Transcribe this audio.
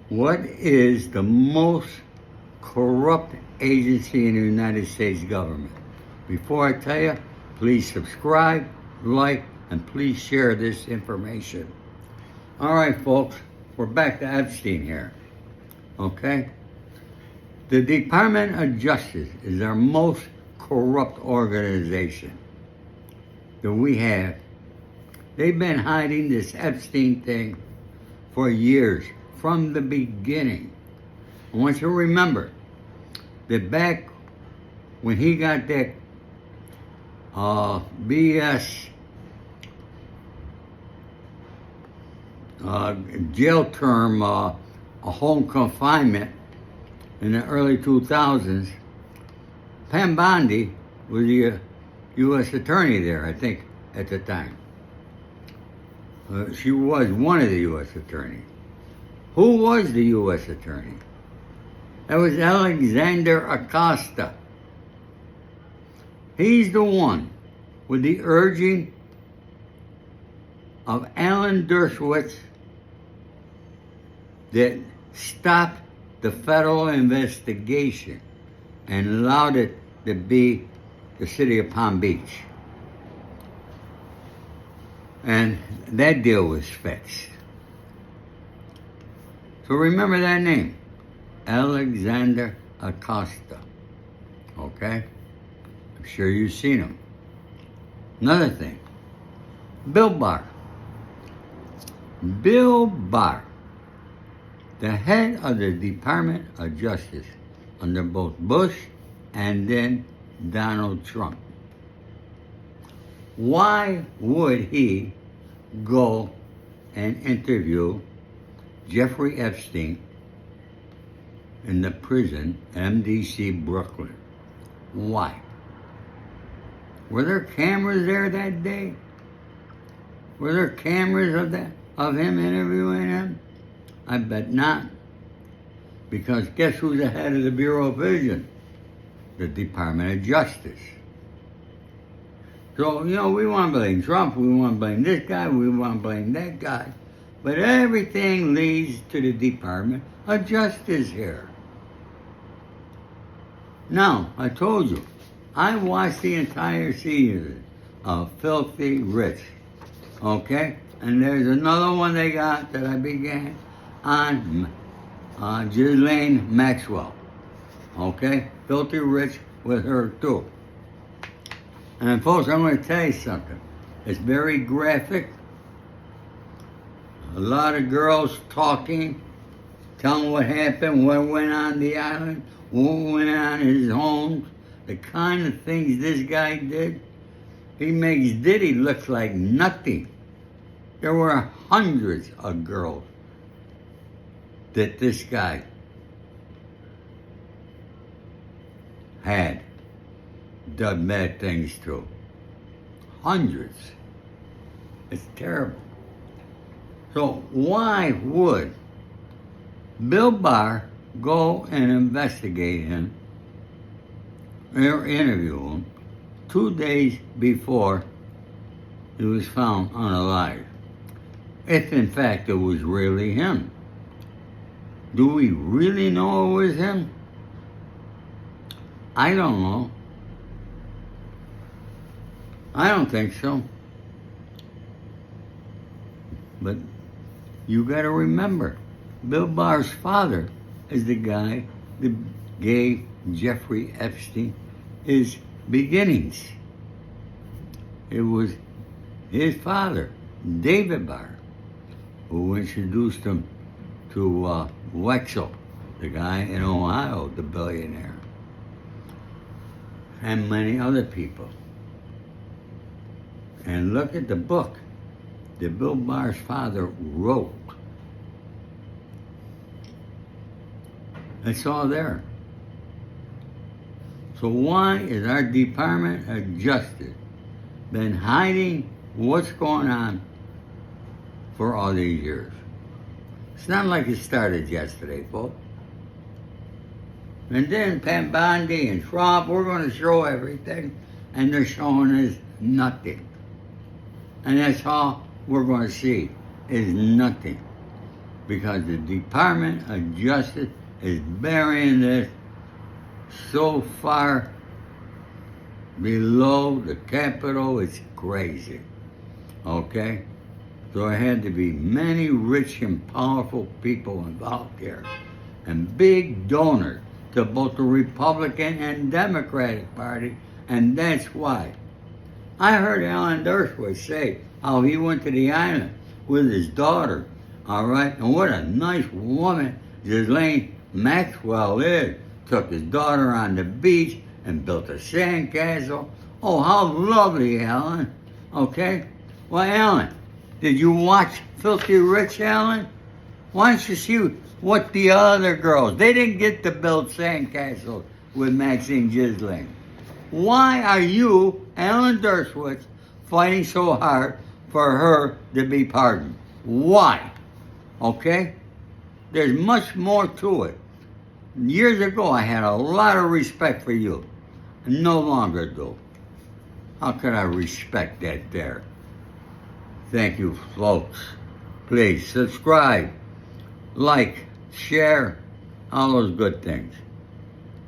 What is the most corrupt agency in the United States government? Before I tell you, please subscribe, like, and please share this information. All right, folks, we're back to Epstein here. Okay? The Department of Justice is our most corrupt organization that we have. They've been hiding this Epstein thing for years, from the beginning. I want you to remember that back when he got that BS jail term, a home confinement in the early 2000s, Pam Bondi was the U.S. attorney there, I think, at the time. She was one of the U.S. attorneys. Who was the U.S. attorney? That was Alexander Acasta. He's the one with the urging of Alan Dershowitz that stopped the federal investigation and allowed it to be the city of Palm Beach. And that deal was fixed. So remember that name, Alexander Acasta. Okay? I'm sure you've seen him. Another thing, Bill Barr. Bill Barr, the head of the Department of Justice under both Bush and then Donald Trump. Why would he go and interview Jeffrey Epstein in the prison, MDC Brooklyn? Why? Were there cameras there that day? Were there cameras of him interviewing him? I bet not. Because guess who's the head of the Bureau of Vision? The Department of Justice. So, we want to blame Trump, we want to blame this guy, we want to blame that guy. But everything leads to the Department of Justice here. Now, I told you, I watched the entire season of Filthy Rich. Okay? And there's another one they got that I began on Ghislaine Maxwell. Okay? Filthy Rich with her too. And folks, I'm going to tell you something. It's very graphic. A lot of girls talking, telling what happened, what went on the island, what went on in his homes, the kind of things this guy did. He makes Diddy look like nothing. There were hundreds of girls that this guy had done bad things to. Hundreds. It's terrible. So why would Bill Barr go and investigate him or interview him 2 days before he was found unalive? If in fact it was really him. Do we really know it was him? I don't know. I don't think so. But you got to remember, Bill Barr's father is the guy that gave Jeffrey Epstein his beginnings. It was his father, David Barr, who introduced him to Wexel, the guy in Ohio, the billionaire, and many other people. And look at the book that Bill Barr's father wrote. It's all there. So why is our Department of Justice been hiding what's going on for all these years? It's not like it started yesterday, folks. And then Pam Bondi and Trump, we're going to show everything, and they're showing us nothing. And that's all we're going to see, is nothing. because the Department of Justice is burying this so far below the Capitol, it's crazy. Okay? So there had to be many rich and powerful people involved here, and big donors to both the Republican and Democratic Party, and that's why. I heard Alan Dershowitz say how he went to the island with his daughter, all right? And what a nice woman Ghislaine Maxwell is. Took his daughter on the beach and built a sandcastle. Oh, how lovely, Alan. Okay? Well, Alan, did you watch Filthy Rich, Alan? Why don't you see what the other girls, they didn't get to build sandcastles with Maxine Ghislaine. Why are you, Alan Dershowitz, fighting so hard for her to be pardoned? Why? Okay? There's much more to it. Years ago, I had a lot of respect for you. No longer do. How could I respect that there? Thank you, folks. Please subscribe, like, share, all those good things.